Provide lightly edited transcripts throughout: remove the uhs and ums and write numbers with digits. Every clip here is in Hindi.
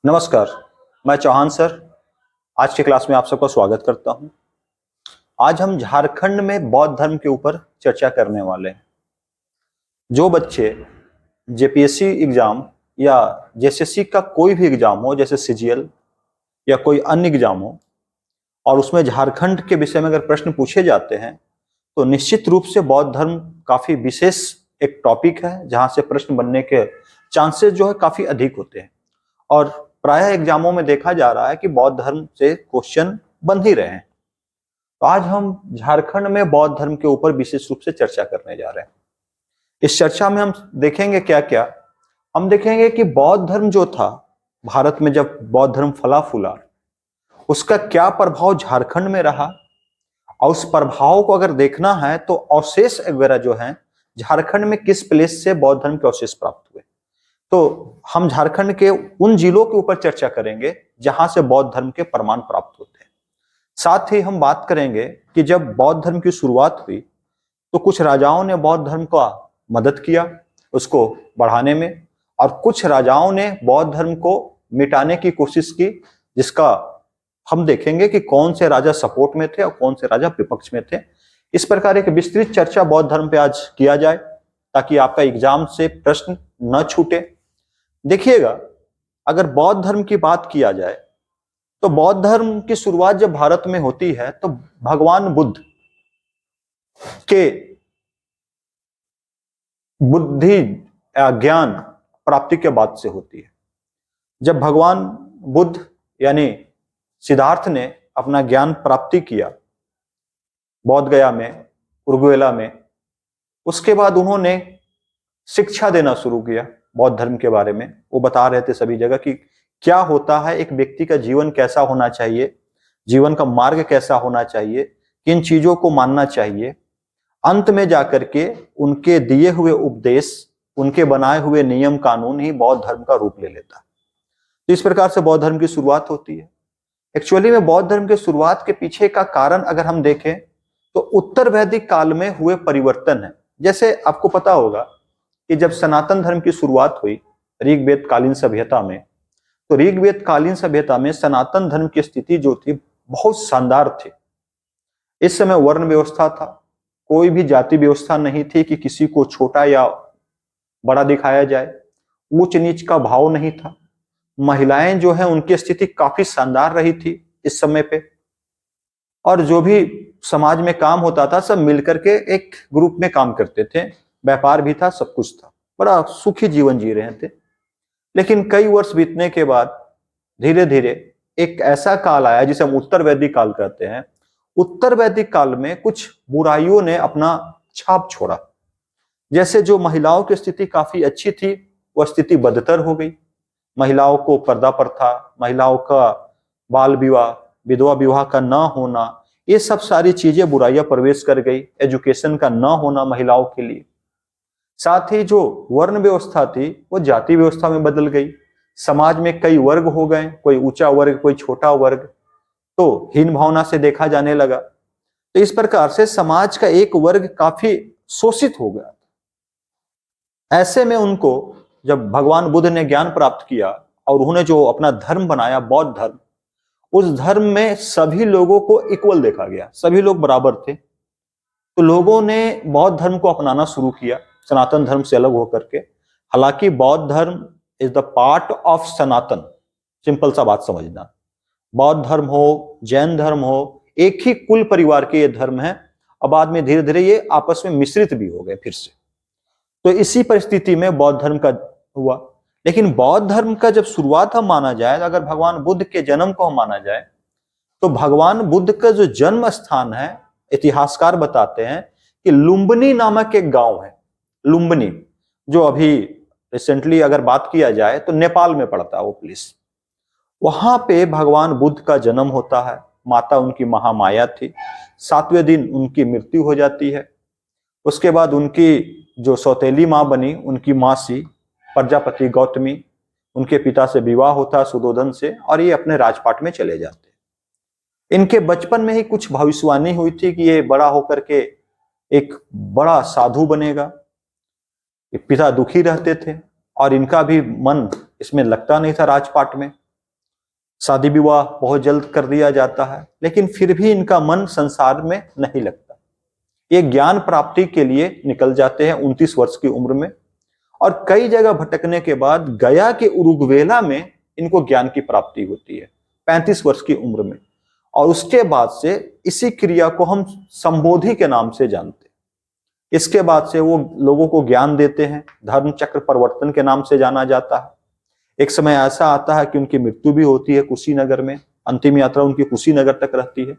नमस्कार। मैं चौहान सर आज की क्लास में आप सबका स्वागत करता हूं। आज हम झारखंड में बौद्ध धर्म के ऊपर चर्चा करने वाले हैं। जो बच्चे जेपीएससी एग्जाम या जेएसएससी का कोई भी एग्जाम हो, जैसे सीजीएल या कोई अन्य एग्जाम हो, और उसमें झारखंड के विषय में अगर प्रश्न पूछे जाते हैं तो निश्चित रूप से बौद्ध धर्म काफी विशेष एक टॉपिक है जहां से प्रश्न बनने के चांसेस जो है काफी अधिक होते हैं। और प्रायः एग्जामों में देखा जा रहा है कि बौद्ध धर्म से क्वेश्चन बन ही रहे हैं। तो आज हम झारखंड में बौद्ध धर्म के ऊपर विशेष रूप से चर्चा करने जा रहे हैं। इस चर्चा में हम देखेंगे क्या क्या। हम देखेंगे कि बौद्ध धर्म जो था, भारत में जब बौद्ध धर्म फला फूला, उसका क्या प्रभाव झारखंड में रहा, और उस प्रभाव को अगर देखना है तो अवशेष वगैरह जो है झारखंड में किस प्लेस से बौद्ध धर्म के अवशेष प्राप्त हुए। तो हम झारखंड के उन जिलों के ऊपर चर्चा करेंगे जहां से बौद्ध धर्म के प्रमाण प्राप्त होते हैं। साथ ही हम बात करेंगे कि जब बौद्ध धर्म की शुरुआत हुई तो कुछ राजाओं ने बौद्ध धर्म का मदद किया उसको बढ़ाने में, और कुछ राजाओं ने बौद्ध धर्म को मिटाने की कोशिश की, जिसका हम देखेंगे कि कौन से राजा सपोर्ट में थे और कौन से राजा विपक्ष में थे। इस प्रकार एक विस्तृत चर्चा बौद्ध धर्म पे आज किया जाए ताकि आपका एग्जाम से प्रश्न न छूटे। देखिएगा, अगर बौद्ध धर्म की बात किया जाए तो बौद्ध धर्म की शुरुआत जब भारत में होती है तो भगवान बुद्ध के बुद्धि ज्ञान प्राप्ति के बाद से होती है। जब भगवान बुद्ध यानी सिद्धार्थ ने अपना ज्ञान प्राप्ति किया बौद्ध गया में, उर्गवेला में, उसके बाद उन्होंने शिक्षा देना शुरू किया बौद्ध धर्म के बारे में। वो बता रहे थे सभी जगह कि क्या होता है, एक व्यक्ति का जीवन कैसा होना चाहिए, जीवन का मार्ग कैसा होना चाहिए, किन चीजों को मानना चाहिए। अंत में जाकर के उनके दिए हुए उपदेश, उनके बनाए हुए नियम कानून ही बौद्ध धर्म का रूप ले लेता है। तो इस प्रकार से बौद्ध धर्म की शुरुआत होती है। एक्चुअली में बौद्ध धर्म की शुरुआत के पीछे का कारण अगर हम देखें तो उत्तर वैदिक काल में हुए परिवर्तन है। जैसे आपको पता होगा कि जब सनातन धर्म की शुरुआत हुई ऋग्वेद कालीन सभ्यता में, तो ऋग्वेद कालीन सभ्यता में सनातन धर्म की स्थिति जो थी बहुत शानदार थी। इस समय वर्ण व्यवस्था था, कोई भी जाति व्यवस्था नहीं थी कि किसी को छोटा या बड़ा दिखाया जाए, ऊंच नीच का भाव नहीं था। महिलाएं जो है उनकी स्थिति काफी शानदार रही थी इस समय पे, और जो भी समाज में काम होता था सब मिलकर के एक ग्रुप में काम करते थे, व्यापार भी था, सब कुछ था, बड़ा सुखी जीवन जी रहे थे। लेकिन कई वर्ष बीतने के बाद धीरे धीरे एक ऐसा काल आया जिसे हम उत्तर वैदिक काल कहते हैं। उत्तर वैदिक काल में कुछ बुराइयों ने अपना छाप छोड़ा। जैसे जो महिलाओं की स्थिति काफी अच्छी थी वह स्थिति बदतर हो गई। महिलाओं को पर्दा प्रथा, महिलाओं का बाल विवाह, विधवा विवाह का न होना, ये सब सारी चीजें बुराइयां प्रवेश कर गई। एजुकेशन का न होना महिलाओं के लिए, साथ ही जो वर्ण व्यवस्था थी वो जाति व्यवस्था में बदल गई। समाज में कई वर्ग हो गए, कोई ऊंचा वर्ग, कोई छोटा वर्ग, तो हीन भावना से देखा जाने लगा। तो इस प्रकार से समाज का एक वर्ग काफी शोषित हो गया। ऐसे में उनको जब भगवान बुद्ध ने ज्ञान प्राप्त किया और उन्होंने जो अपना धर्म बनाया बौद्ध धर्म, उस धर्म में सभी लोगों को इक्वल देखा गया, सभी लोग बराबर थे। तो लोगों ने बौद्ध धर्म को अपनाना शुरू किया सनातन धर्म से अलग होकर के। हालांकि बौद्ध धर्म is the part of Sanatan, simple सा बात समझना। बौद्ध धर्म हो, जैन धर्म हो, एक ही कुल परिवार के ये धर्म है, और बाद में धीरे धीरे ये आपस में मिश्रित भी हो गए फिर से। तो इसी परिस्थिति में बौद्ध धर्म का हुआ। लेकिन बौद्ध धर्म का जब शुरुआत हम माना जाए, अगर भगवान बुद्ध के जन्म को हम माना जाए, तो भगवान बुद्ध का जो जन्म स्थान है, इतिहासकार बताते हैं कि लुम्बिनी नामक एक गांव है। लुम्बिनी, जो अभी रिसेंटली अगर बात किया जाए तो नेपाल में पड़ता है वो प्लेस। वहां पे भगवान बुद्ध का जन्म होता है। माता उनकी महामाया थी। 7वें दिन उनकी मृत्यु हो जाती है। उसके बाद उनकी जो सौतेली माँ बनी, उनकी मासी प्रजापति गौतमी, उनके पिता से विवाह होता है सुदोधन से, और ये अपने राजपाट में चले जाते हैं। इनके बचपन में ही कुछ भविष्यवाणी हुई थी कि ये बड़ा होकर के एक बड़ा साधु बनेगा। पिता दुखी रहते थे और इनका भी मन इसमें लगता नहीं था राजपाट में। शादी विवाह बहुत जल्द कर दिया जाता है, लेकिन फिर भी इनका मन संसार में नहीं लगता। ये ज्ञान प्राप्ति के लिए निकल जाते हैं 29 वर्ष की उम्र में, और कई जगह भटकने के बाद गया के उरुगवेला में इनको ज्ञान की प्राप्ति होती है 35 वर्ष की उम्र में। और उसके बाद से इसी क्रिया को हम संबोधि के नाम से जानते हैं। इसके बाद से वो लोगों को ज्ञान देते हैं, धर्म चक्र परिवर्तन के नाम से जाना जाता है। एक समय ऐसा आता है कि उनकी मृत्यु भी होती है कुशीनगर में, अंतिम यात्रा उनकी कुशीनगर तक रहती है।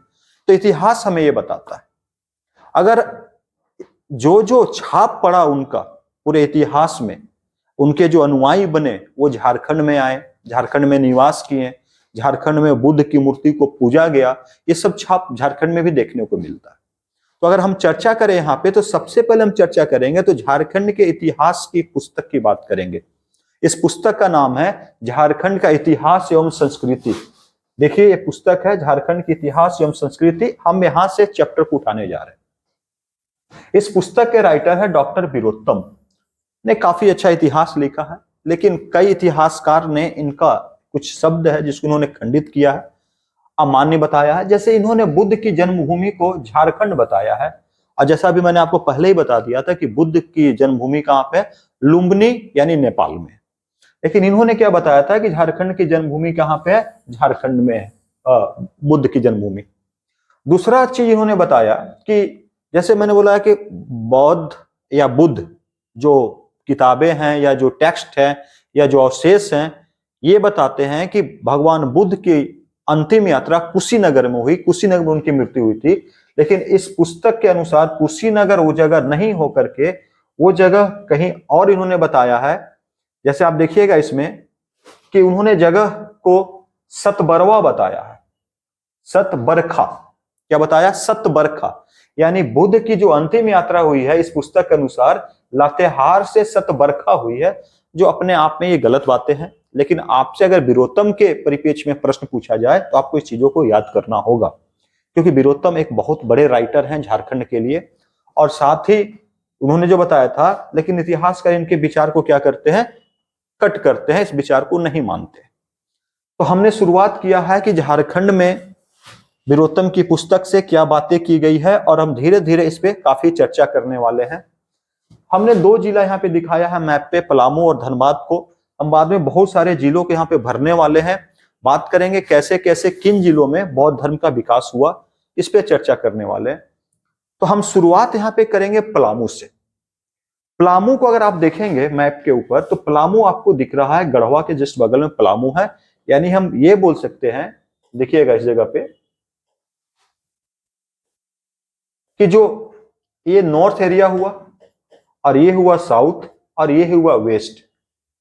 तो इतिहास हमें ये बताता है, अगर जो जो छाप पड़ा उनका पूरे इतिहास में, उनके जो अनुयायी बने वो झारखंड में आए, झारखंड में निवास किए, झारखंड में बुद्ध की मूर्ति को पूजा गया, ये सब छाप झारखंड में भी देखने को मिलता है। तो अगर हम चर्चा करें यहाँ पे, तो सबसे पहले हम चर्चा करेंगे तो झारखंड के इतिहास की पुस्तक की बात करेंगे। इस पुस्तक का नाम है झारखंड का इतिहास एवं संस्कृति। देखिए ये पुस्तक है झारखंड की इतिहास एवं संस्कृति। हम यहाँ से चैप्टर को उठाने जा रहे हैं। इस पुस्तक के राइटर है डॉक्टर वीरोत्तम ने काफी अच्छा इतिहास लिखा है, लेकिन कई इतिहासकार ने इनका कुछ शब्द है जिसको उन्होंने खंडित किया है, अमान्य बताया है। जैसे इन्होंने बुद्ध की जन्मभूमि को झारखंड बताया है, और जैसा भी मैंने आपको पहले ही बता दिया था कि बुद्ध की जन्मभूमि कहाँ पे, लुम्बिनी यानी नेपाल में। लेकिन इन्होंने क्या बताया था कि झारखंड की जन्मभूमि कहाँ पे है, झारखंड में है बुद्ध की जन्मभूमि। दूसरा चीज इन्होंने बताया कि जैसे मैंने बोला कि बौद्ध या बुद्ध जो किताबें हैं या जो टेक्स्ट है या जो अवशेष हैं, ये बताते हैं कि भगवान बुद्ध की अंतिम यात्रा कुशीनगर में हुई, कुशीनगर में उनकी मृत्यु हुई थी। लेकिन इस पुस्तक के अनुसार कुशीनगर वो जगह नहीं होकर के वो जगह कहीं और इन्होंने बताया है। जैसे आप देखिएगा इसमें कि उन्होंने जगह को सतबरवा बताया है, सतबरखा। क्या बताया? सतबरखा। यानी बुद्ध की जो अंतिम यात्रा हुई है इस पुस्तक के अनुसार लातेहार से सतबरखा हुई है, जो अपने आप में ये गलत बातें हैं। लेकिन आपसे अगर वीरोत्तम के परिप्रेक्ष्य में प्रश्न पूछा जाए तो आपको इस चीजों को याद करना होगा, क्योंकि वीरोत्तम एक बहुत बड़े राइटर हैं झारखंड के लिए, और साथ ही उन्होंने जो बताया था, लेकिन इतिहासकार इनके विचार को क्या करते हैं, कट करते हैं, इस विचार को नहीं मानते। तो हमने शुरुआत किया है कि झारखंड में वीरोत्तम की पुस्तक से क्या बातें की गई है, और हम धीरे धीरे इस पे काफी चर्चा करने वाले हैं। हमने 2 जिला यहाँ पे दिखाया है मैप पे, पलामू और धनबाद को। हम बाद में बहुत सारे जिलों के यहाँ पे भरने वाले हैं, बात करेंगे कैसे कैसे किन जिलों में बौद्ध धर्म का विकास हुआ, इस पे चर्चा करने वाले हैं। तो हम शुरुआत यहाँ पे करेंगे पलामू से। पलामू को अगर आप देखेंगे मैप के ऊपर तो पलामू आपको दिख रहा है, गढ़वा के जस्ट बगल में पलामू है। यानी हम ये बोल सकते हैं, देखिएगा इस जगह पे, कि जो ये नॉर्थ एरिया हुआ और ये हुआ साउथ और ये हुआ वेस्ट,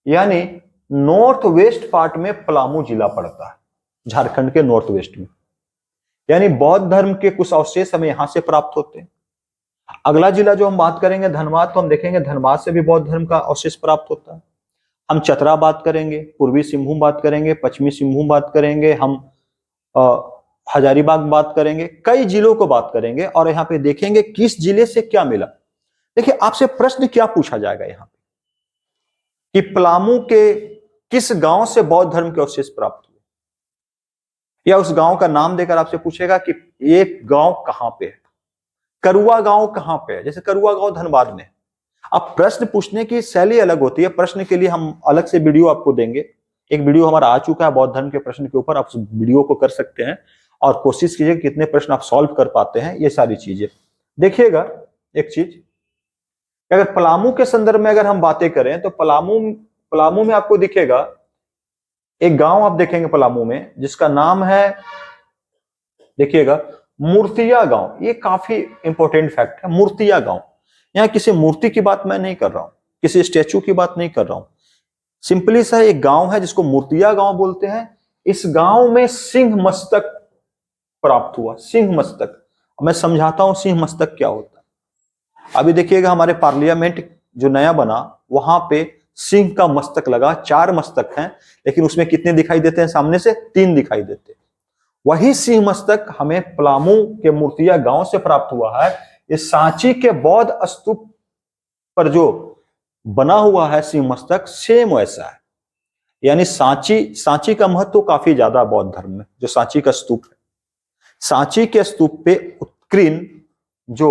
यानी नॉर्थ वेस्ट पार्ट में पलामू जिला पड़ता है, झारखंड के नॉर्थ वेस्ट में। यानी बौद्ध धर्म के कुछ अवशेष हमें यहां से प्राप्त होते हैं। अगला जिला जो हम बात करेंगे धनबाद, तो हम देखेंगे धनबाद से भी बौद्ध धर्म का अवशेष प्राप्त होता है। हम चतरा बात करेंगे, पूर्वी सिंहभूम बात करेंगे, पश्चिमी सिंहभूम बात करेंगे, हम हजारीबाग बात करेंगे, कई जिलों को बात करेंगे, और यहाँ पे देखेंगे किस जिले से क्या मिला। देखिए आपसे प्रश्न क्या पूछा जाएगा यहाँ पे कि पलामू के किस गांव से बौद्ध धर्म के अवशेष प्राप्त हुए, या उस गांव का नाम देकर आपसे पूछेगा कि ये गांव कहां पे है, करुआ गांव कहां पे है। जैसे करुआ गांव धनबाद में। अब प्रश्न पूछने की शैली अलग होती है, प्रश्न के लिए हम अलग से वीडियो आपको देंगे। एक वीडियो हमारा आ चुका है बौद्ध धर्म के प्रश्न के ऊपर, आप उस वीडियो को कर सकते हैं और कोशिश कीजिए कितने प्रश्न आप सॉल्व कर पाते हैं, ये सारी चीजें देखिएगा। एक चीज, अगर पलामू के संदर्भ में अगर हम बातें करें तो पलामू में आपको दिखेगा एक गांव, आप देखेंगे पलामू में जिसका नाम है, देखिएगा, मूर्तिया गांव। ये काफी इंपॉर्टेंट फैक्ट है, मूर्तिया गांव। यहां किसी मूर्ति की बात मैं नहीं कर रहा हूं, किसी स्टैचू की बात नहीं कर रहा हूं, सिंपली सा एक गांव है जिसको मूर्तिया गांव बोलते हैं। इस गांव में सिंह मस्तक प्राप्त हुआ, सिंह मस्तक। मैं समझाता हूं सिंह मस्तक क्या होता है। अभी देखिएगा हमारे पार्लियामेंट जो नया बना वहां पे सिंह का मस्तक लगा, 4 मस्तक हैं, लेकिन उसमें कितने दिखाई देते हैं सामने से? 3 दिखाई देते हैं। वही सिंह मस्तक हमें पलामू के मूर्तिया गांव से प्राप्त हुआ है। इस सांची के बौद्ध स्तूप पर जो बना हुआ है सिंह मस्तक, सेम वैसा है। यानी सांची का महत्व काफी ज्यादा बौद्ध धर्म में। जो सांची का स्तूप है, सांची के स्तूप पे उत्कीर्ण जो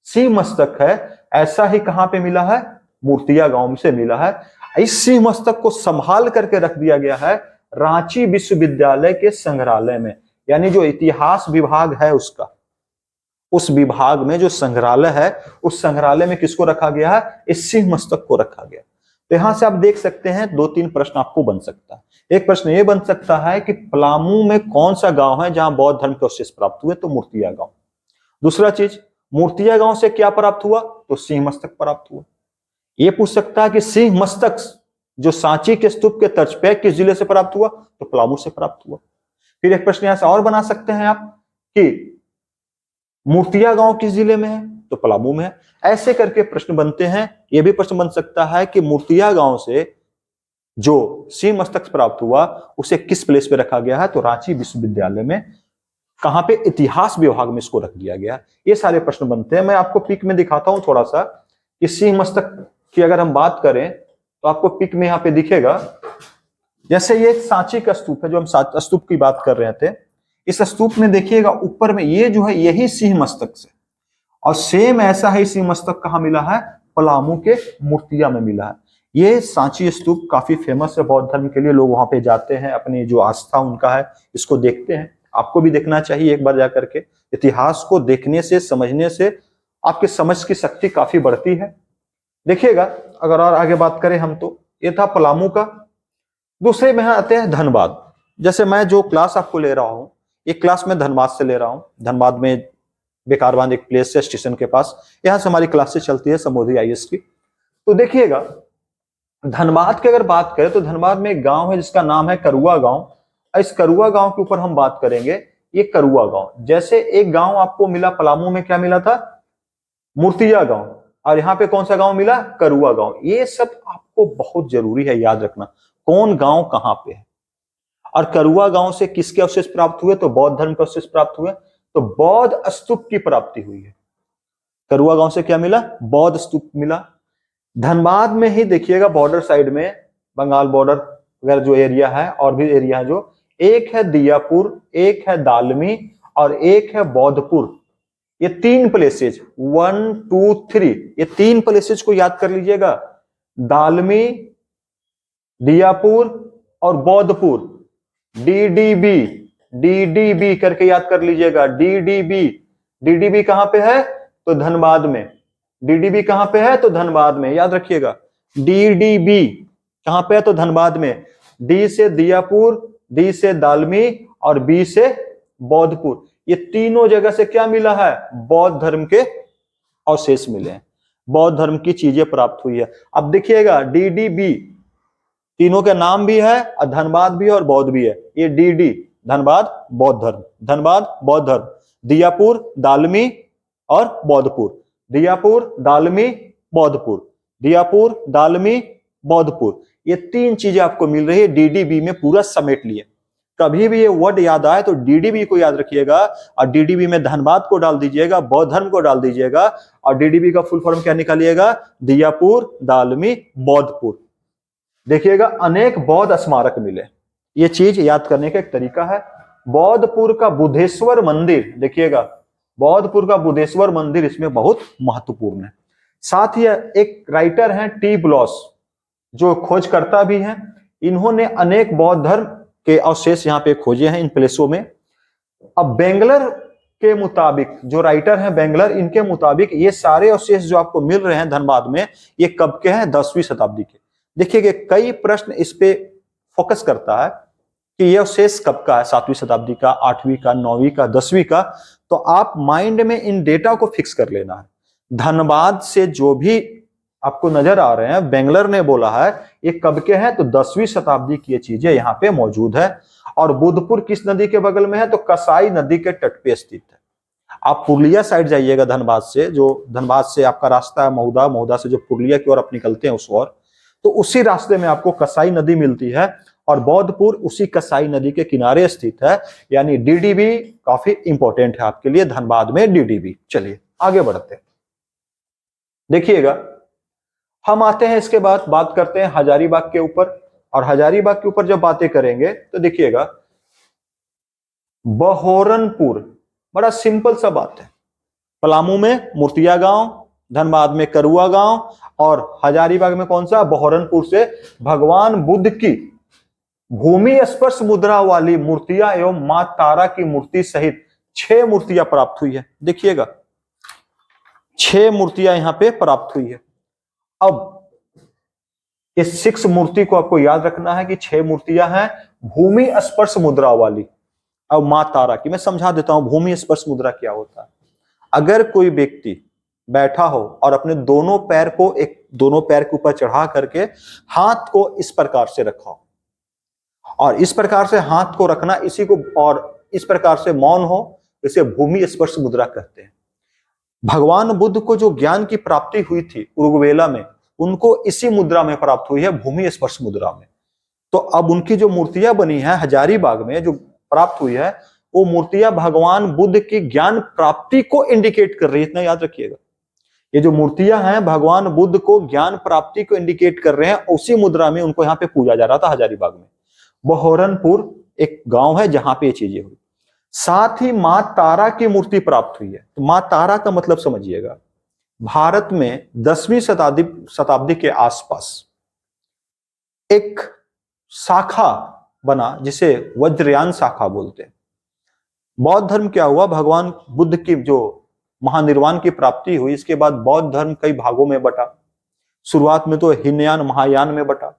सिंह मस्तक है, ऐसा ही कहां पे मिला है? मूर्तिया गांव से मिला है। इस सिंह मस्तक को संभाल करके रख दिया गया है रांची विश्वविद्यालय के संग्रहालय में। यानी जो इतिहास विभाग है उसका, उस विभाग में जो संग्रहालय है, उस संग्रहालय में किसको रखा गया है? इस सिंह मस्तक को रखा गया। तो यहां से आप देख सकते हैं 2-3 प्रश्न आपको बन सकता है। एक प्रश्न ये बन सकता है कि पलामू में कौन सा गांव है जहां बौद्ध धर्म के अवशेष प्राप्त हुए? तो मूर्तिया गांव। दूसरा चीज, मूर्तिया गांव से क्या प्राप्त हुआ? तो सिंह मस्तक प्राप्त हुआ। ये पूछ सकता है कि सिंह मस्तक जो सांची के स्तूप के तर्ज पे किस जिले से प्राप्त हुआ? तो पलामू से प्राप्त हुआ। फिर एक प्रश्न यहां से और बना सकते हैं आप कि मूर्तिया गांव किस जिले में है? तो पलामू में है। ऐसे करके प्रश्न बनते हैं। यह भी प्रश्न बन सकता है कि मूर्तिया गांव से जो सिंह मस्तक प्राप्त हुआ उसे किस प्लेस पे रखा गया है? तो रांची विश्वविद्यालय में। कहां पे? इतिहास विभाग में इसको रख दिया गया। ये सारे प्रश्न बनते हैं। मैं आपको पिक में दिखाता हूं थोड़ा सा कि सिंह मस्तक की अगर हम बात करें तो आपको पिक में यहां पे दिखेगा। जैसे ये सांची का स्तूप है, जो हम स्तूप की बात कर रहे थे, इस स्तूप में देखिएगा ऊपर में ये जो है यही सिंह मस्तक से, और सेम ऐसा ही सिंह मस्तक कहां मिला है? पलामू के मूर्तिया में मिला है। ये सांची स्तूप काफी फेमस है बौद्ध धर्म के लिए। लोग वहां पे जाते हैं, अपनी जो आस्था उनका है इसको देखते हैं। आपको भी देखना चाहिए एक बार जाकर के। इतिहास को देखने से, समझने से आपकी समझ की शक्ति काफी बढ़ती है। देखिएगा, अगर और आगे बात करें हम तो ये था पलामू का। दूसरे में आते हैं धनबाद। जैसे मैं जो क्लास आपको ले रहा हूं, ये क्लास मैं धनबाद से ले रहा हूं। धनबाद में बेकारबांध एक प्लेस है स्टेशन के पास, यहां से हमारी क्लासेस चलती है समोधी आईएएस की। तो देखिएगा, धनबाद की अगर बात करें तो धनबाद में एक गांव है जिसका नाम है करुआ गांव। इस करुआ गांव के ऊपर हम बात करेंगे। ये करुआ गांव, जैसे एक गांव आपको मिला पलामू में, क्या मिला था? मूर्तिया गांव। और यहाँ पे कौन सा गांव मिला? करुआ गांव। ये सब आपको बहुत जरूरी है याद रखना, कौन गांव कहां पे है। और करुआ गांव से किसके अवशेष प्राप्त हुए? तो बौद्ध धर्म के अवशेष प्राप्त हुए। तो बौद्ध स्तूप की प्राप्ति हुई है। करुआ गांव से क्या मिला? बौद्ध स्तूप मिला। धनबाद में ही देखिएगा, बॉर्डर साइड में, बंगाल बॉर्डर वगैरह जो एरिया है और भी एरिया है, जो एक है दियापुर, एक है दालमी और एक है बौद्धपुर। ये 3 प्लेसेज, 1 2 3, ये 3 प्लेसेज को याद कर लीजिएगा। दालमी, दियापुर और बौद्धपुर। डीडीबी, डीडीबी करके याद कर लीजिएगा। डीडीबी, डीडीबी कहां पे है? तो धनबाद में। डीडीबी कहां पे है? तो धनबाद में, याद रखिएगा। डीडीबी कहां पे है? तो धनबाद में। डी से दियापुर, डी से दालमी और बी से बौद्धपुर। ये तीनों जगह से क्या मिला है? बौद्ध धर्म के अवशेष मिले हैं, बौद्ध धर्म की चीजें प्राप्त हुई है। अब देखिएगा, डीडीबी, तीनों का नाम भी है और धनबाद भी है और बौद्ध भी है। ये डीडी, धनबाद बौद्ध धर्म, धनबाद बौद्ध धर्म, दियापुर, दालमी और बौद्धपुर। दियापुर, दालमी, बौद्धपुर, दियापुर, दालमी, बौद्धपुर। ये 3 चीजें आपको मिल रही है डीडीबी में, पूरा समेट लिए। कभी भी ये वर्ड याद आए तो डीडीबी को याद रखिएगा और डीडीबी में धनबाद को डाल दीजिएगा, बौद्ध धर्म को डाल दीजिएगा और डीडीबी का फुल फॉर्म क्या निकालिएगा? दियापुर, दालमी, बौद्धपुर। देखिएगा, अनेक बौद्ध स्मारक मिले। ये चीज याद करने का एक तरीका है। बौद्धपुर का बुद्धेश्वर मंदिर, देखिएगा, बौद्धपुर का बुद्धेश्वर मंदिर इसमें बहुत महत्वपूर्ण है। साथ ही एक राइटर हैं टी ब्लॉस, जो खोजकर्ता भी हैं। इन्होंने अनेक बौद्ध धर्म के अवशेष यहाँ पे खोजे हैं इन प्लेसों में। अब बेंगलर के मुताबिक, जो राइटर हैं बेंगलर, इनके मुताबिक ये सारे अवशेष जो आपको मिल रहे हैं धनबाद में, ये कब के हैं? 10वीं शताब्दी के। देखिए, कई प्रश्न इस पे फोकस करता है कि ये अवशेष कब का है, 7वीं शताब्दी का, 8वीं का, 9वीं का, 10वीं का। तो आप माइंड में इन डेटा को फिक्स कर लेना है। धनबाद से जो भी आपको नजर आ रहे हैं, बेंगलर ने बोला है ये कब के हैं? तो 10वीं शताब्दी की ये चीजें यहाँ पे मौजूद है। और बुद्धपुर किस नदी के बगल में है? तो कसाई नदी के तट पे स्थित है। आप पुरुलिया साइड जाइएगा धनबाद से, जो धनबाद से आपका रास्ता है महुदा, महुदा से जो पुरुलिया की ओर आप निकलते हैं उस ओर, तो उसी रास्ते में आपको कसाई नदी मिलती है और बौद्धपुर उसी कसाई नदी के किनारे स्थित है। यानी डीडीबी काफी इंपॉर्टेंट है आपके लिए, धनबाद में डीडीबी। चलिए आगे बढ़ते हैं। देखिएगा, हम आते हैं इसके बाद बात करते हैं हजारीबाग के ऊपर। और हजारीबाग के ऊपर जब बातें करेंगे तो देखिएगा, बहोरनपुर, बड़ा सिंपल सा बात है। पलामू में मूर्तिया गांव, धनबाद में करुआ गांव, और हजारीबाग में कौन सा, बहोरनपुर से भगवान बुद्ध की भूमि स्पर्श मुद्रा वाली मूर्तियां एवं मां तारा की मूर्ति सहित 6 मूर्तियां प्राप्त हुई है। देखिएगा 6 मूर्तियां यहां पे प्राप्त हुई है। अब इस 6 मूर्ति को आपको याद रखना है कि 6 मूर्तियां हैं भूमि स्पर्श मुद्रा वाली। अब मां तारा की मैं समझा देता हूं, भूमि स्पर्श मुद्रा क्या होता है। अगर कोई व्यक्ति बैठा हो और अपने दोनों पैर के ऊपर चढ़ा करके हाथ को इस प्रकार से रखा हो, और इस प्रकार से हाथ को रखना, इसी को, और इस प्रकार से मौन हो, इसे भूमि स्पर्श मुद्रा कहते हैं। भगवान बुद्ध को जो ज्ञान की प्राप्ति हुई थी उरुग्वेला में, उनको इसी मुद्रा में प्राप्त हुई है, भूमि स्पर्श मुद्रा में। तो अब उनकी जो मूर्तियां बनी है हजारीबाग में जो प्राप्त हुई है, वो मूर्तियां भगवान बुद्ध की ज्ञान प्राप्ति को इंडिकेट कर रही है, इतना याद रखिएगा। ये जो मूर्तियां हैं भगवान बुद्ध को ज्ञान प्राप्ति को इंडिकेट कर रहे हैं, उसी मुद्रा में उनको यहाँ पे पूजा जा रहा था हजारीबाग में। बहोरनपुर एक गांव है जहां पे ये चीजें हुई। साथ ही मां तारा की मूर्ति प्राप्त हुई है। तो मां तारा का मतलब समझिएगा, भारत में 10वीं शताब्दी के आसपास एक शाखा बना जिसे वज्रयान शाखा बोलते हैं। बौद्ध धर्म क्या हुआ, भगवान बुद्ध की जो महानिर्वाण की प्राप्ति हुई, इसके बाद बौद्ध धर्म कई भागों में बटा। शुरुआत में तो हीनयान महायान में बटा,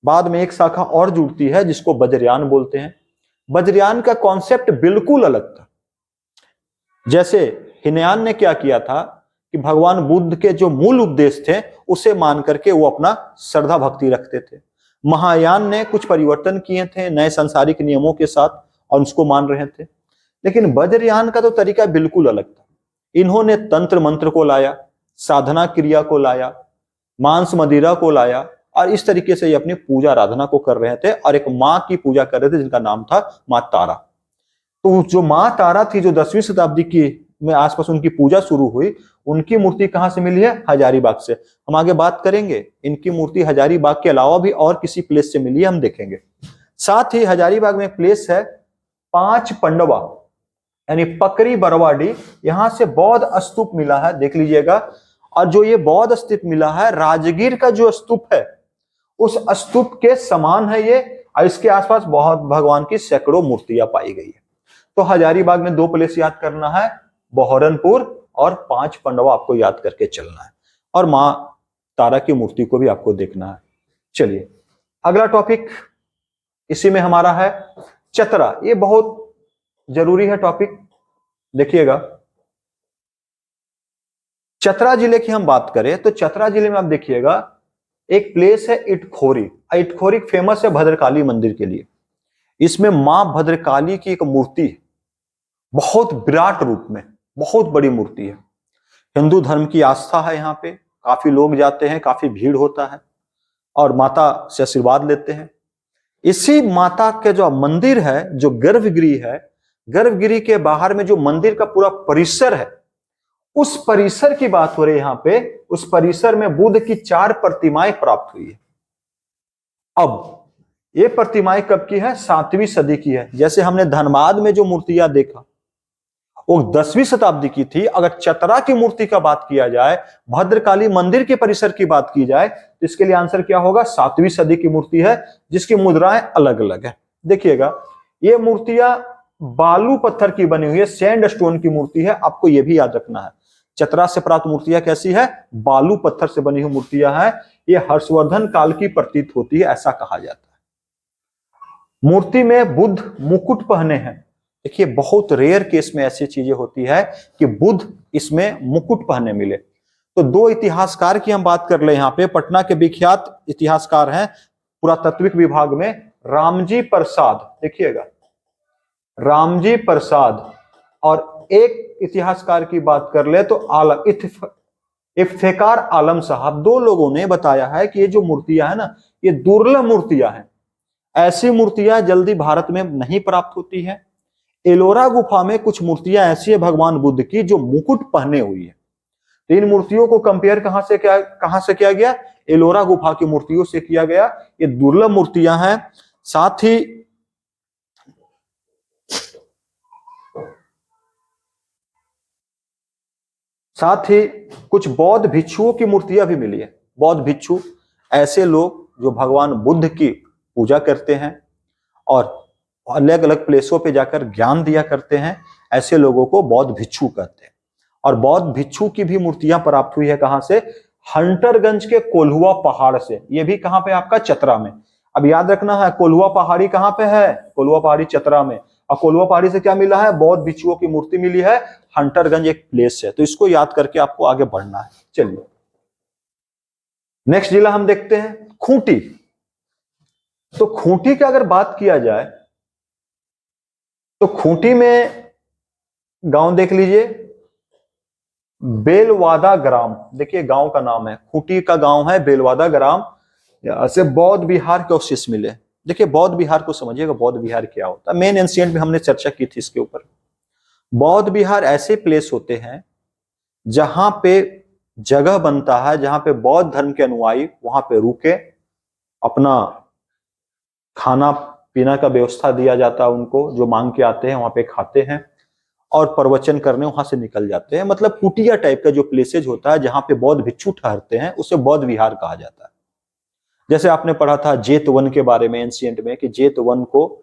बाद में एक शाखा और जुड़ती है जिसको वज्रयान बोलते हैं। वज्रयान का कॉन्सेप्ट बिल्कुल अलग था। जैसे हीनयान ने क्या किया था कि भगवान बुद्ध के जो मूल उपदेश थे उसे मान करके वो अपना श्रद्धा भक्ति रखते थे। महायान ने कुछ परिवर्तन किए थे नए सांसारिक नियमों के साथ और उसको मान रहे थे। लेकिन वज्रयान का तो तरीका बिल्कुल अलग था। इन्होंने तंत्र मंत्र को लाया, साधना क्रिया को लाया, मांस मदिरा को लाया, और इस तरीके से ये अपनी पूजा आराधना को कर रहे थे और एक मां की पूजा कर रहे थे जिनका नाम था मां तारा। तो जो मां तारा थी, जो 10वीं शताब्दी की में आसपास उनकी पूजा शुरू हुई, उनकी मूर्ति कहां से मिली है, हजारीबाग से। हम आगे बात करेंगे, इनकी मूर्ति हजारीबाग के अलावा भी और किसी प्लेस से मिली है, हम देखेंगे। साथ ही हजारीबाग में प्लेस है 5 पंडवा यानी पकरी बरवाडी, यहां से बौद्ध स्तूप मिला है, देख लीजिएगा। और जो ये बौद्ध स्तूप मिला है, राजगीर का जो स्तूप है उस स्तूप के समान है ये, और इसके आसपास बहुत भगवान की सैकड़ों मूर्तियां पाई गई है। तो हजारीबाग में 2 प्लेस याद करना है, बहोरनपुर और 5 पंडवा आपको याद करके चलना है, और मां तारा की मूर्ति को भी आपको देखना है। चलिए अगला टॉपिक इसी में हमारा है चतरा। ये बहुत जरूरी है टॉपिक, देखिएगा। चतरा जिले की हम बात करें तो चतरा जिले में आप देखिएगा एक प्लेस है इटखोरी। इटखोरी फेमस है भद्रकाली मंदिर के लिए। इसमें मां भद्रकाली की एक मूर्ति है, बहुत विराट रूप में, बहुत बड़ी मूर्ति है। हिंदू धर्म की आस्था है, यहाँ पे काफी लोग जाते हैं, काफी भीड़ होता है और माता से आशीर्वाद लेते हैं। इसी माता के जो मंदिर है, जो गर्भगृह है, गर्भगृह के बाहर में जो मंदिर का पूरा परिसर है, उस परिसर की बात हो रही है यहाँ पे। उस परिसर में बुद्ध की 4 प्रतिमाएं प्राप्त हुई है। अब ये प्रतिमाएं कब की है, 7वीं सदी की है। जैसे हमने धनबाद में जो मूर्तियां देखा वो 10वीं शताब्दी की थी। अगर चतरा की मूर्ति का बात किया जाए, भद्रकाली मंदिर के परिसर की बात की जाए, तो इसके लिए आंसर क्या होगा, 7वीं सदी की मूर्ति है, जिसकी मुद्राएं अलग अलग है। देखिएगा ये मूर्तियां बालू पत्थर की बनी हुई है, सैंड स्टोन की मूर्ति है, आपको यह भी याद रखना है। चतरा से प्राप्त मूर्तियां कैसी है, बालू पत्थर से बनी हुई मूर्तियां हैं। ये हर्षवर्धन काल की प्रतीत होती है, ऐसा कहा जाता है। मूर्ति में बुद्ध मुकुट पहने हैं। देखिए बहुत रेयर केस में ऐसी चीजें होती है कि बुद्ध इसमें मुकुट पहने मिले। तो 2 इतिहासकार की हम बात कर ले यहाँ पे। पटना के विख्यात इतिहासकार हैं पुरातत्विक विभाग में रामजी प्रसाद, देखिएगा रामजी प्रसाद, और एक इतिहासकार की बात कर ले तो इफ्तेकार आलम साहब। 2 लोगों ने बताया है कि ये जो मूर्तियां है ना, ये दुर्लभ मूर्तियां हैं। ऐसी मूर्तियां जल्दी भारत में नहीं प्राप्त होती है। एलोरा गुफा में कुछ मूर्तियां ऐसी है भगवान बुद्ध की जो मुकुट पहने हुई है। तो इन मूर्तियों को कंपेयर कहां से किया गया, एलोरा गुफा की मूर्तियों से किया गया। ये दुर्लभ मूर्तियां हैं। साथ ही कुछ बौद्ध भिक्षुओं की मूर्तियां भी मिली है। बौद्ध भिक्षु ऐसे लोग जो भगवान बुद्ध की पूजा करते हैं और अलग अलग प्लेसों पे जाकर ज्ञान दिया करते हैं, ऐसे लोगों को बौद्ध भिक्षु कहते हैं। और बौद्ध भिक्षु की भी मूर्तियां प्राप्त हुई है। कहां से? हंटरगंज के कोल्हुआ पहाड़ से। ये भी कहां पे? आपका चतरा में। अब याद रखना है, कोल्हुआ पहाड़ी कहां पे है? कोल्हुआ पहाड़ी चतरा में। और कोल्हुआ पहाड़ी से क्या मिला है? बौद्ध भिक्षुओं की मूर्ति मिली है। हंटरगंज एक प्लेस है, तो इसको याद करके आपको आगे बढ़ना है। चलिए नेक्स्ट जिला हम देखते हैं, खूंटी। तो खूंटी की अगर बात किया जाए तो खूंटी में गांव देख लीजिए, बेलवादा ग्राम। देखिए गांव का नाम है, खूंटी का गांव है बेलवादा ग्राम। यहां से बौद्ध विहार के अवशेष मिले। देखिए बौद्ध विहार को समझिएगा, बौद्ध विहार क्या होता है। मेन एंशिएंट में हमने चर्चा की थी इसके ऊपर। बौद्ध विहार ऐसे प्लेस होते हैं जहां पे जगह बनता है, जहां पे बौद्ध धर्म के अनुयायी वहां पे रुके, अपना खाना पीना का व्यवस्था दिया जाता है उनको, जो मांग के आते हैं वहां पे खाते हैं और प्रवचन करने वहां से निकल जाते हैं। मतलब कुटिया टाइप का जो प्लेसेज होता है जहां पे बौद्ध भिक्षु ठहरते हैं, उसे बौद्ध विहार कहा जाता है। जैसे आपने पढ़ा था जेत वन के बारे में एंशिएंट में, कि जेत वन को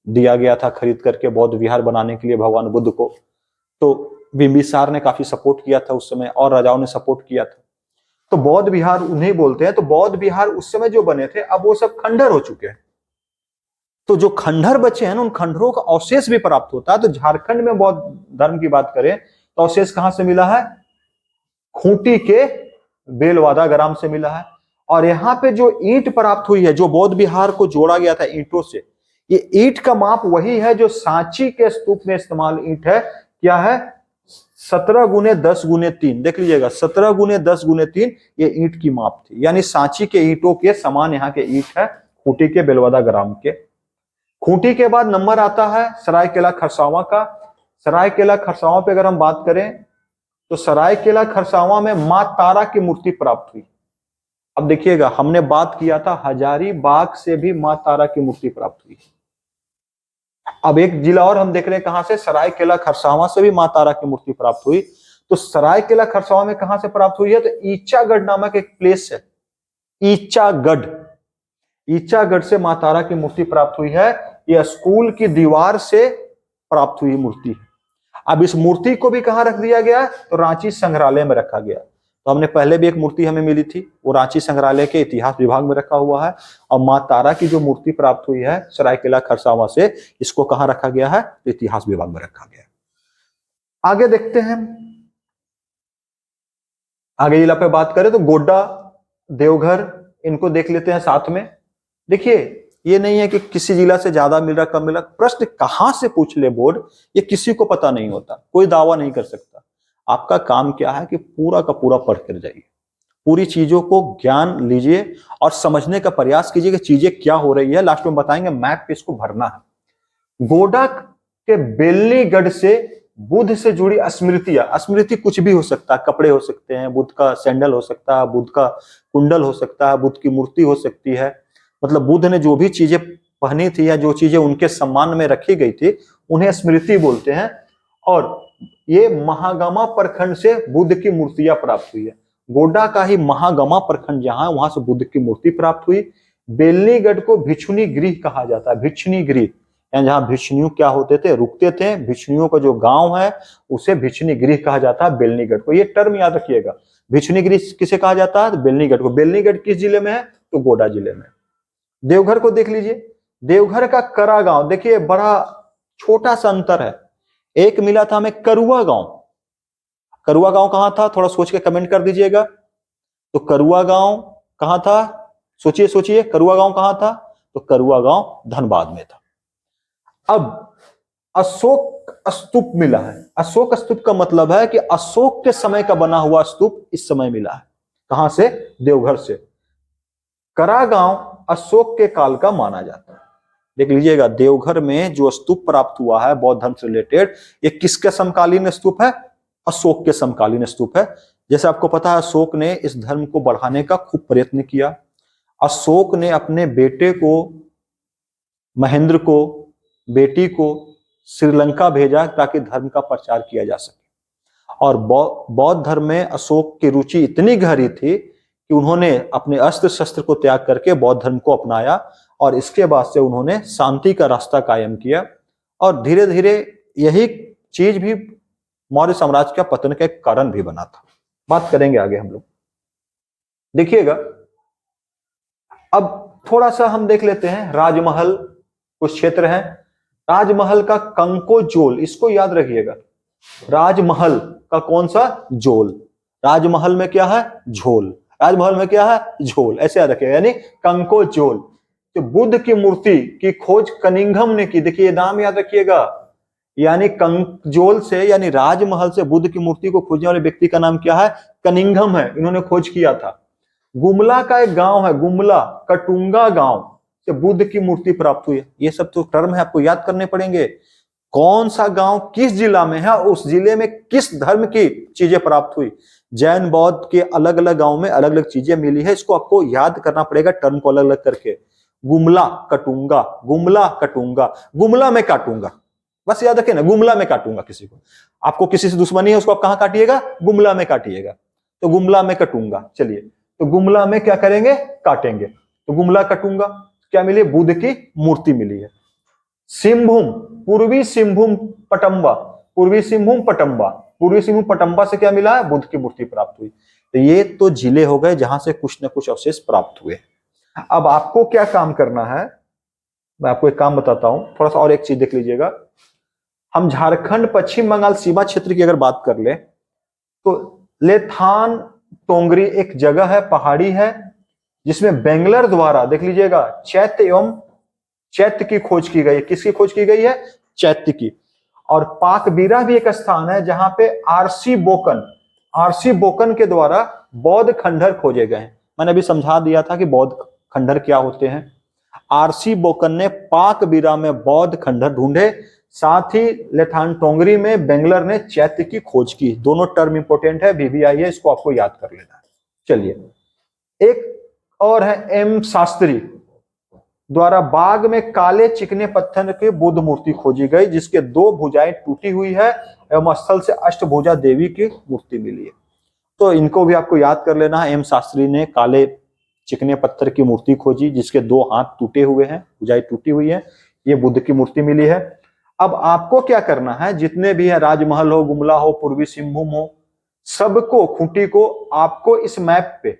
दिया गया था खरीद करके बौद्ध विहार बनाने के लिए भगवान बुद्ध को। तो बिंबिसार ने काफी सपोर्ट किया था उस समय, और राजाओं ने सपोर्ट किया था। तो बौद्ध विहार उन्हें बोलते हैं। तो बौद्ध विहार उस समय जो बने थे, अब वो सब खंडर हो चुके हैं। तो जो खंडर बचे हैं, उन खंडरों का अवशेष भी प्राप्त होता है। तो झारखंड में बौद्ध धर्म की बात करें तो अवशेष कहां से मिला है? खूंटी के बेलवादा ग्राम से मिला है। और यहाँ पे जो ईंट प्राप्त हुई है, जो बौद्ध विहार को जोड़ा गया था ईंटों से, ये ईंट का माप वही है जो सांची के स्तूप में इस्तेमाल ईंट है। क्या है? 17x10x3। देख लीजिएगा, 17x10x3 ये ईंट की माप थी। यानी सांची के ईंटों के समान यहाँ के ईंट है, खूंटी के बेलवादा ग्राम के। खूंटी के बाद नंबर आता है सरायकेला खरसावां का। सरायकेला खरसावां पे अगर हम बात करें तो सरायकेला खरसावां में मां तारा की मूर्ति प्राप्त हुई। अब देखिएगा, हमने बात किया था हजारीबाग से भी मां तारा की मूर्ति प्राप्त हुई। अब एक जिला और हम देख रहे हैं, कहां से? सरायकेला खरसावां से भी मां तारा की मूर्ति प्राप्त हुई। तो सरायकेला खरसावां में कहां से प्राप्त हुई है? तो ईचागढ़ नामक एक प्लेस है, ईचागढ़। ईचागढ़ से मां तारा की मूर्ति प्राप्त हुई है। यह स्कूल की दीवार से प्राप्त हुई मूर्ति है। अब इस मूर्ति को भी कहां रख दिया गया? तो रांची संग्रहालय में रखा गया। तो हमने पहले भी एक मूर्ति हमें मिली थी, वो रांची संग्रहालय के इतिहास विभाग में रखा हुआ है। और मां तारा की जो मूर्ति प्राप्त हुई है सरायकेला खरसावां से, इसको कहां रखा गया है? तो इतिहास विभाग में रखा गया। आगे देखते हैं, आगे जिला पे बात करें तो गोड्डा, देवघर, इनको देख लेते हैं साथ में। देखिए ये नहीं है कि किसी जिला से ज्यादा मिल रहा कम मिल रहा, प्रश्न कहां से पूछ ले बोर्ड, ये किसी को पता नहीं होता, कोई दावा नहीं कर सकता। आपका काम क्या है कि पूरा का पूरा पढ़ कर जाइए, पूरी चीजों को ज्ञान लीजिए और समझने का प्रयास कीजिए कि चीजें क्या हो रही है। लास्ट में बताएंगे, मैप पे इसको भरना है। गोडा के बेलनीगढ़ से बुद्ध से जुड़ी स्मृतियां, स्मृति कुछ भी हो सकता है, कपड़े हो सकते हैं, बुद्ध का सैंडल हो सकता है, बुद्ध का कुंडल हो सकता है, बुद्ध की मूर्ति हो सकती है। मतलब बुद्ध ने जो भी चीजें पहनी थी या जो चीजें उनके सम्मान में रखी गई थी, उन्हें स्मृति बोलते हैं। और ये महागामा प्रखंड से बुद्ध की मूर्तियां प्राप्त हुई है। गोड्डा का ही महागामा प्रखंड जहां है, वहां से बुद्ध की मूर्ति प्राप्त हुई। बेलनीगढ़ को भिक्षुनी गृह कहा जाता है, भिक्षुनी गृह, यानी जहां भिक्षुनियों क्या होते थे, रुकते थे। भिक्षुनियों का जो गांव है उसे भिक्षुनी गृह कहा जाता है बेलनीगढ़ को। ये टर्म याद रखिएगा, भिक्षुनी गृह किसे कहा जाता है? बेलनीगढ़ को। बेलनीगढ़ किस जिले में है? तो गोड्डा जिले में। देवघर को देख लीजिए, देवघर का करा गांव, देखिए बड़ा छोटा सा अंतर है। एक मिला था हमें करुआ गांव। करुआ गांव कहां था? थोड़ा सोच के कमेंट कर दीजिएगा। तो करुआ गांव कहां था? सोचिए सोचिए, करुआ गांव कहां था? तो करुआ गांव धनबाद में था। अब अशोक स्तूप मिला है। अशोक स्तूप का मतलब है कि अशोक के समय का बना हुआ स्तूप इस समय मिला है। कहां से? देवघर से। करा गांव अशोक के काल का माना जाता है। देख लीजिएगा, देवघर में जो स्तूप प्राप्त हुआ है बौद्ध धर्म से रिलेटेड, ये किसके समकालीन स्तूप है? अशोक के समकालीन स्तूप है। जैसे आपको पता है, अशोक ने इस धर्म को बढ़ाने का खूब प्रयत्न किया। अशोक ने अपने बेटे को, महेंद्र को, बेटी को श्रीलंका भेजा ताकि धर्म का प्रचार किया जा सके। और बौद्ध धर्म में अशोक की रुचि इतनी गहरी थी कि उन्होंने अपने अस्त्र शस्त्र को त्याग करके बौद्ध धर्म को अपनाया, और इसके बाद से उन्होंने शांति का रास्ता कायम किया। और धीरे धीरे यही चीज भी मौर्य साम्राज्य का पतन का एक कारण भी बना था। बात करेंगे आगे हम लोग। देखिएगा, अब थोड़ा सा हम देख लेते हैं राजमहल, कुछ क्षेत्र है राजमहल का। कंकोजोल, इसको याद रखिएगा, राजमहल का कौन सा जोल, राजमहल में क्या है झोल, राजमहल में क्या है झोल, ऐसे याद रखिएगा, यानी कंकोजोल। तो बुद्ध की मूर्ति की खोज कनिंघम ने की। देखिए नाम याद रखिएगा, यानी कंकजोल से, यानी राजमहल से बुद्ध की मूर्ति को खोजने वाले व्यक्ति का नाम क्या है, कनिंघम है, इन्होंने खोज किया था। गुमला का एक गांव है, गुमला कटुंगा गांव से बुद्ध की मूर्ति प्राप्त हुई है। ये सब तो टर्म है, आपको याद करने पड़ेंगे। कौन सा गांव किस जिला में है, उस जिले में किस धर्म की चीजें प्राप्त हुई। जैन बौद्ध के अलग अलग गांव में अलग अलग चीजें मिली है, इसको आपको याद करना पड़ेगा टर्म को अलग अलग करके। गुमला कटुंगा, गुमला कटुंगा, गुमला में काटूंगा, बस याद रखें ना, गुमला में काटूंगा किसी को। आपको किसी से दुश्मनी है, उसको आप कहां काटिएगा, गुमला में काटिएगा। तो गुमला में कटूंगा, चलिए, तो गुमला में क्या करेंगे, काटेंगे। तो गुमला कटूंगा, क्या मिली, बुद्ध की मूर्ति मिली है। सिंहभूम, पूर्वी सिंहभूम पटंबा, पूर्वी सिंहभूम पटंबा, पूर्वी सिंहभूम पटंबा से क्या मिला है, बुद्ध की मूर्ति प्राप्त हुई। तो ये तो जिले हो गए जहां से कुछ न कुछ अवशेष प्राप्त हुए। अब आपको क्या काम करना है, मैं आपको एक काम बताता हूं, थोड़ा सा और एक चीज देख लीजिएगा। हम झारखंड पश्चिम बंगाल सीमा क्षेत्र की अगर बात कर ले, तो लेथान टोंगरी एक जगह है, पहाड़ी है, जिसमें बेंगलर द्वारा, देख लीजिएगा, चैत्य एवं चैत्य की खोज की गई है। किसकी खोज की गई है, चैत्य की। और पाकबीरा भी एक स्थान है जहां पे आरसी बोकन के द्वारा बौद्ध खंडहर खोजे गए हैं। मैंने अभी समझा दिया था कि बौद्ध खंडहर क्या होते हैं। आरसी बोकन ने पाकबीरा में बौद्ध खंडहर ढूंढे, साथ ही लेथान टोंगरी में बेंगलर ने चैत्य की खोज की। दोनों टर्म इंपोर्टेंट है, VVI है, इसको आपको याद कर लेना है। चलिए, एक और है एम शास्त्री द्वारा बाग में काले चिकने पत्थर के बुद्ध मूर्ति खोजी गई, जिसके 2 भुजाएं टूटी हुई है एवं स्थल से अष्टभुजा देवी की मूर्ति मिली है। तो इनको भी आपको याद कर लेना है। एम शास्त्री ने काले चिकने पत्थर की मूर्ति खोजी, जिसके 2 हाथ टूटे हुए हैं, भुजाएं टूटी हुई है, ये बुद्ध की मूर्ति मिली है। अब आपको क्या करना है, जितने भी है, राजमहल हो, गुमला हो, पूर्वी सिंहभूम हो, सबको, खूंटी को आपको इस मैप पे,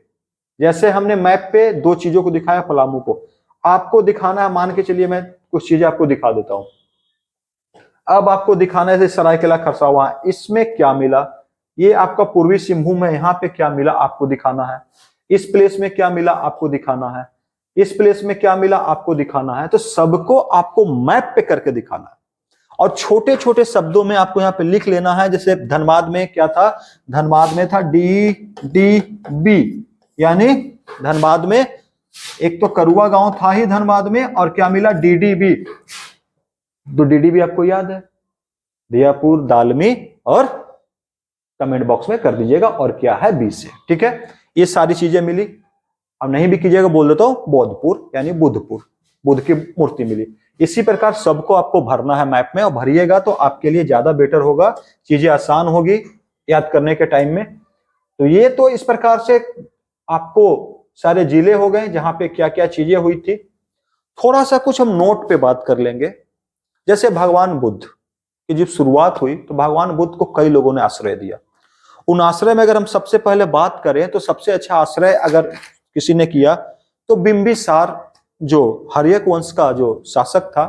जैसे हमने मैप पे 2 चीजों को दिखाया, पलामू को, आपको दिखाना है। मान के चलिए मैं कुछ चीजें आपको दिखा देता हूं। अब आपको दिखाना है सरायकेला खरसावां, इसमें क्या मिला, ये आपका पूर्वी सिंहभूम है, यहाँ पे क्या मिला आपको दिखाना है। इस प्लेस में क्या मिला आपको दिखाना है, इस प्लेस में क्या मिला आपको दिखाना है। तो सबको आपको मैप पे करके दिखाना है, और छोटे छोटे शब्दों में आपको यहाँ पे लिख लेना है। जैसे धनबाद में क्या था, धनबाद में था DDB, यानी धनबाद में एक तो करुआ गांव था ही धनबाद में, और क्या मिला, DDB। तो DDB आपको याद है, दियापुर, दालमी, और कमेंट बॉक्स में कर दीजिएगा, और क्या है, B से, ठीक है। ये सारी चीजें मिली। अब नहीं भी कीजिएगा, बोल देता हूं बौद्धपुर, यानी बुद्धपुर, बुद्ध की मूर्ति मिली। इसी प्रकार सबको आपको भरना है मैप में, और भरिएगा तो आपके लिए ज्यादा बेटर होगा, चीजें आसान होगी याद करने के टाइम में। तो ये तो इस प्रकार से आपको सारे जिले हो गए जहां पे क्या क्या चीजें हुई थी। थोड़ा सा कुछ हम नोट पे बात कर लेंगे। जैसे भगवान बुद्ध की जब शुरुआत हुई, तो भगवान बुद्ध को कई लोगों ने आश्रय दिया। उन आश्रय में अगर हम सबसे पहले बात करें, तो सबसे अच्छा आश्रय अगर किसी ने किया तो बिंबिसार, जो हर्यक वंश का जो शासक था,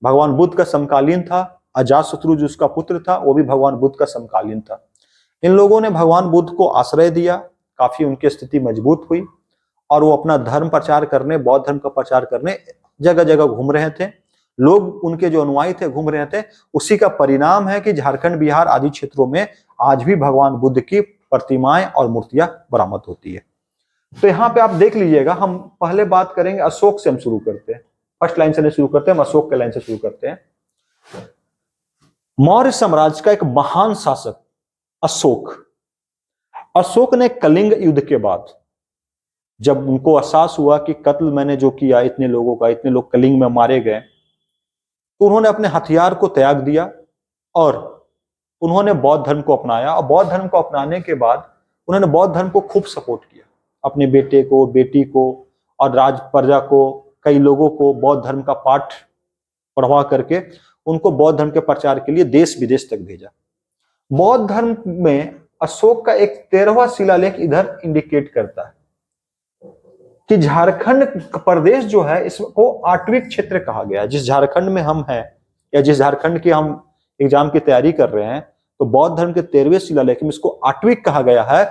भगवान बुद्ध का समकालीन था। अजातशत्रु जो उसका पुत्र था, वो भी भगवान बुद्ध का समकालीन था। इन लोगों ने भगवान बुद्ध को आश्रय दिया, काफी उनकी स्थिति मजबूत हुई, और वो अपना धर्म प्रचार करने, बौद्ध धर्म का प्रचार करने जगह जगह घूम रहे थे। लोग उनके जो अनुयायी थे घूम रहे थे। उसी का परिणाम है कि झारखंड, बिहार आदि क्षेत्रों में आज भी भगवान बुद्ध की प्रतिमाएं और मूर्तियां बरामद होती है। तो यहाँ पे आप देख लीजिएगा, हम पहले बात करेंगे अशोक से, हम शुरू करते हैं, फर्स्ट लाइन से नहीं शुरू करते हैं, हम अशोक के लाइन से शुरू करते हैं। मौर्य साम्राज्य का एक महान शासक अशोक, अशोक ने कलिंग युद्ध के बाद जब उनको एहसास हुआ कि कत्ल मैंने जो किया इतने लोगों का, इतने लोग कलिंग में मारे गए, तो उन्होंने अपने हथियार को त्याग दिया और उन्होंने बौद्ध धर्म को अपनाया। और बौद्ध धर्म को अपनाने के बाद उन्होंने बौद्ध धर्म को खूब सपोर्ट किया, अपने बेटे को, बेटी को और राज प्रजा को, कई लोगों को बौद्ध धर्म का पाठ पढ़वा करके उनको बौद्ध धर्म के प्रचार के लिए देश विदेश तक भेजा। बौद्ध धर्म में अशोक का एक 13वां शिलालेख इधर इंडिकेट करता है कि झारखंड प्रदेश जो है इसको आटविक क्षेत्र कहा गया है। जिस झारखंड में हम हैं या जिस झारखंड की हम एग्जाम की तैयारी कर रहे हैं, तो बौद्ध धर्म के 13वें शिलालेख में इसको आटविक कहा गया है।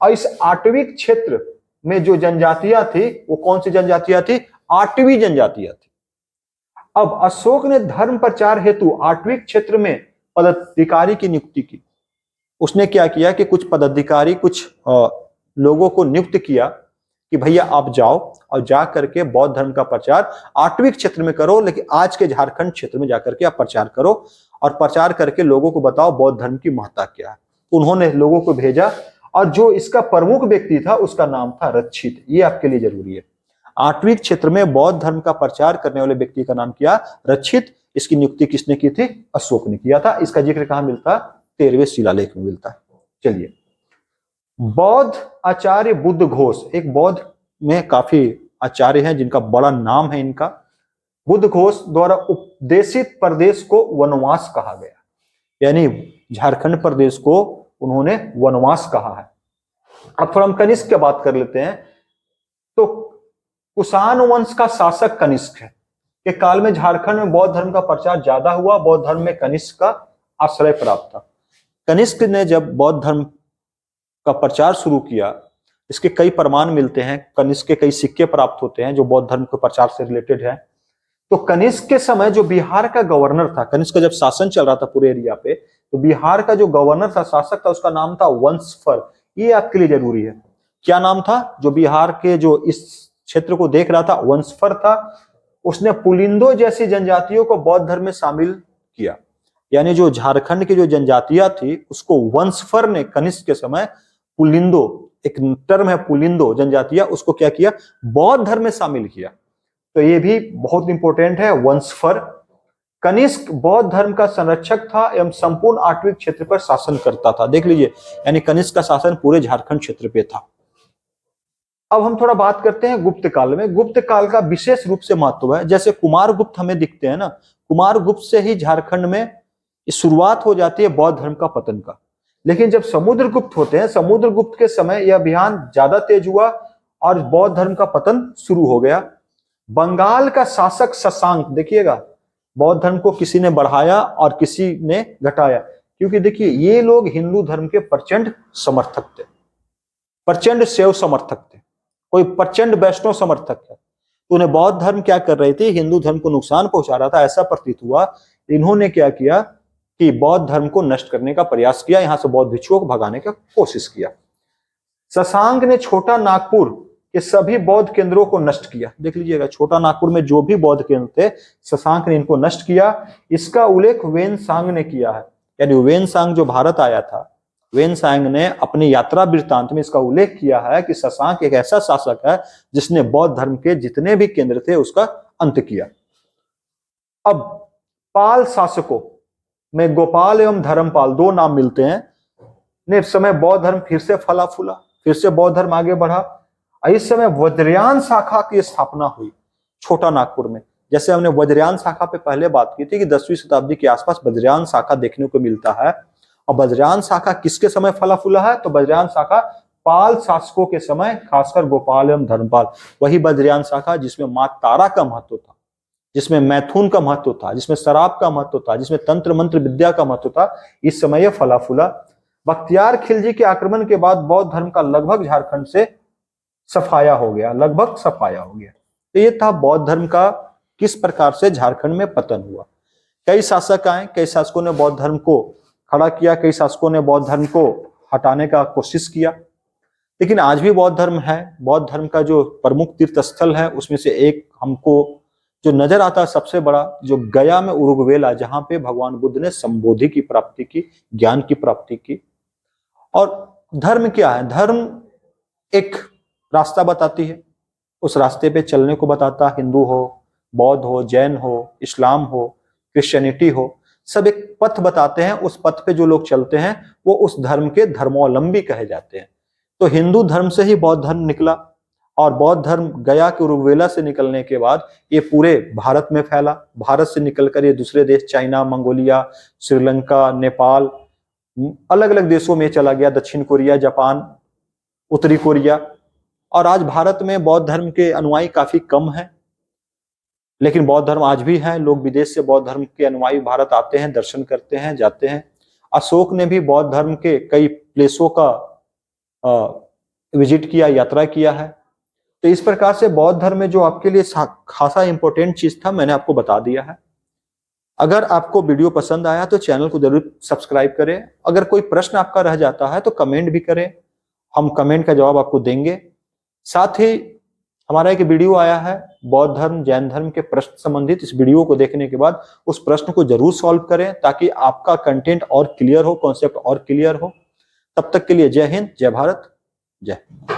और इस आटविक क्षेत्र में जो जनजातियां थी वो कौन सी जनजातियां थी? आटवी जनजातियां थी। अब अशोक ने धर्म प्रचार हेतु आटविक क्षेत्र में पदाधिकारी की नियुक्ति की। उसने क्या किया कि कुछ पदाधिकारी, कुछ लोगों को नियुक्त किया कि भैया आप जाओ और जा करके बौद्ध धर्म का प्रचार आटविक क्षेत्र में करो, लेकिन आज के झारखंड क्षेत्र में जाकर के आप प्रचार करो और प्रचार करके लोगों को बताओ बौद्ध धर्म की महत्ता क्या है। उन्होंने लोगों को भेजा और जो इसका प्रमुख व्यक्ति था उसका नाम था रक्षित। ये आपके लिए जरूरी है। आटविक क्षेत्र में बौद्ध धर्म का प्रचार करने वाले व्यक्ति का नाम क्या? रक्षित। इसकी नियुक्ति किसने की थी? अशोक ने किया था। इसका जिक्र कहां मिलता? 13वें शिलालेख में मिलता है। चलिए, बौद्ध आचार्य बुद्ध घोष, एक बौद्ध में काफी आचार्य हैं जिनका बड़ा नाम है इनका। बुद्ध घोष द्वारा उपदेशित प्रदेश को वनवास कहा गया, यानी झारखंड प्रदेश को उन्होंने वनवास कहा है। अब थोड़ा हम कनिष्क की बात कर लेते हैं। तो कुषाण वंश का शासक कनिष्क है। के काल में झारखंड में बौद्ध धर्म का प्रचार ज्यादा हुआ। बौद्ध धर्म में कनिष्क का आश्रय प्राप्त था। कनिष्क ने जब बौद्ध धर्म का प्रचार शुरू किया, इसके कई प्रमाण मिलते हैं। कनिष्क के कई सिक्के प्राप्त होते हैं जो बौद्ध धर्म के प्रचार से रिलेटेड है। तो कनिष्क के समय जो बिहार का गवर्नर था, कनिष्क का जब शासन चल रहा था पूरे एरिया पे, तो बिहार का जो गवर्नर था, शासक था, उसका नाम था वंशफर। ये आपके लिए जरूरी है। क्या नाम था? जो बिहार के जो इस क्षेत्र को देख रहा था, वंशफर था। उसने पुलिंदो जैसी जनजातियों को बौद्ध धर्म में शामिल किया, यानी जो झारखंड की जो जनजातियां थी उसको वंशफर ने कनिष्क के समय पुलिंदो, एक टर्म है पुलिंदो जनजातियां, उसको क्या किया? बौद्ध धर्म में शामिल किया। तो ये भी बहुत इंपॉर्टेंट है। वंशफर कनिष्क बौद्ध धर्म का संरक्षक था एवं संपूर्ण आटविक क्षेत्र पर शासन करता था। देख लीजिए, यानी कनिष्क का शासन पूरे झारखंड क्षेत्र पे था। अब हम थोड़ा बात करते हैं गुप्त काल में। गुप्त काल का विशेष रूप से महत्व है। जैसे कुमार गुप्त हमें दिखते हैं ना, कुमार गुप्त से ही झारखंड में शुरुआत हो जाती है बौद्ध धर्म का पतन का। लेकिन जब समुद्रगुप्त होते हैं, समुद्रगुप्त के समय यह अभियान ज्यादा तेज हुआ और बौद्ध धर्म का पतन शुरू हो गया। बंगाल का शासक शशांक, देखिएगा, बौद्ध धर्म को किसी ने बढ़ाया और किसी ने घटाया, क्योंकि देखिए ये लोग हिंदू धर्म के प्रचंड समर्थक थे, प्रचंड शैव समर्थक थे, कोई प्रचंड वैष्णव समर्थक है। तो उन्हें बौद्ध धर्म क्या कर रही थी? हिंदू धर्म को नुकसान पहुंचा रहा था, ऐसा प्रतीत हुआ। इन्होंने क्या किया कि बौद्ध धर्म को नष्ट करने का प्रयास किया, यहां से बौद्ध भिक्षुओं को भगाने का कोशिश किया। शशांक ने छोटा नागपुर के सभी बौद्ध केंद्रों को नष्ट किया। देख लीजिएगा, छोटा नागपुर में जो भी बौद्ध केंद्र थे, शशांक ने इनको नष्ट किया। इसका उल्लेख वेनसांग ने किया है, यानी वेनसांग जो भारत आया था, वेनसांग ने अपनी यात्रा वृत्तांत में इसका उल्लेख किया है कि शशांक एक ऐसा शासक है जिसने बौद्ध धर्म के जितने भी केंद्र थे उसका अंत किया। अब पाल शासकों में गोपाल एवं धर्मपाल, दो नाम मिलते हैं। ने समय बौद्ध धर्म फिर से फला फूला, फिर से बौद्ध धर्म आगे बढ़ा। इस समय वज्रयान शाखा की स्थापना हुई छोटा नागपुर में। जैसे हमने वज्रयान शाखा पे पहले बात की थी कि 10वीं शताब्दी के आसपास वज्रयान शाखा देखने को मिलता है। और वज्रयान शाखा किसके समय फला फूला है? तो वज्रयान शाखा पाल शासकों के समय, खासकर गोपाल एवं धर्मपाल। वही वज्रयान शाखा जिसमें मां तारा का महत्व था, जिसमें मैथुन का महत्व था, जिसमें शराब का महत्व था, जिसमें तंत्र मंत्र विद्या का महत्व था, इस समय यह फला फूला। बख्तियार खिलजी के आक्रमण के बाद बौद्ध धर्म का लगभग झारखंड से सफाया हो गया, लगभग सफाया हो गया। तो ये था बौद्ध धर्म का किस प्रकार से झारखंड में पतन हुआ। कई शासक आए, कई शासकों ने बौद्ध धर्म को खड़ा किया, कई शासकों ने बौद्ध धर्म को हटाने का कोशिश किया, लेकिन आज भी बौद्ध धर्म है। बौद्ध धर्म का जो प्रमुख तीर्थ स्थल है उसमें से एक हमको जो नजर आता है सबसे बड़ा, जो गया में उरुगवेला, जहां पे भगवान बुद्ध ने संबोधि की प्राप्ति की, ज्ञान की प्राप्ति की। और धर्म क्या है? धर्म एक रास्ता बताती है, उस रास्ते पे चलने को बताता। हिंदू हो, बौद्ध हो, जैन हो, इस्लाम हो, क्रिश्चियनिटी हो, सब एक पथ बताते हैं। उस पथ पे जो लोग चलते हैं वो उस धर्म के धर्मावलंबी कहे जाते हैं। तो हिंदू धर्म से ही बौद्ध धर्म निकला, और बौद्ध धर्म गया के उरुवेला से निकलने के बाद ये पूरे भारत में फैला। भारत से निकलकर ये दूसरे देश, चाइना, मंगोलिया, श्रीलंका, नेपाल, अलग अलग देशों में चला गया, दक्षिण कोरिया, जापान, उत्तरी कोरिया। और आज भारत में बौद्ध धर्म के अनुयायी काफी कम हैं, लेकिन बौद्ध धर्म आज भी है। लोग विदेश से बौद्ध धर्म के अनुयायी भारत आते हैं, दर्शन करते हैं, जाते हैं। अशोक ने भी बौद्ध धर्म के कई प्लेसों का विजिट किया, यात्रा किया है। तो इस प्रकार से बौद्ध धर्म में जो आपके लिए खासा इंपॉर्टेंट चीज था, मैंने आपको बता दिया है। अगर आपको वीडियो पसंद आया तो चैनल को जरूर सब्सक्राइब करें। अगर कोई प्रश्न आपका रह जाता है तो कमेंट भी करें, हम कमेंट का जवाब आपको देंगे। साथ ही हमारा एक वीडियो आया है बौद्ध धर्म, जैन धर्म के प्रश्न संबंधित। इस वीडियो को देखने के बाद उस प्रश्न को जरूर सॉल्व करें, ताकि आपका कंटेंट और क्लियर हो, कॉन्सेप्ट और क्लियर हो। तब तक के लिए जय हिंद, जय भारत, जय।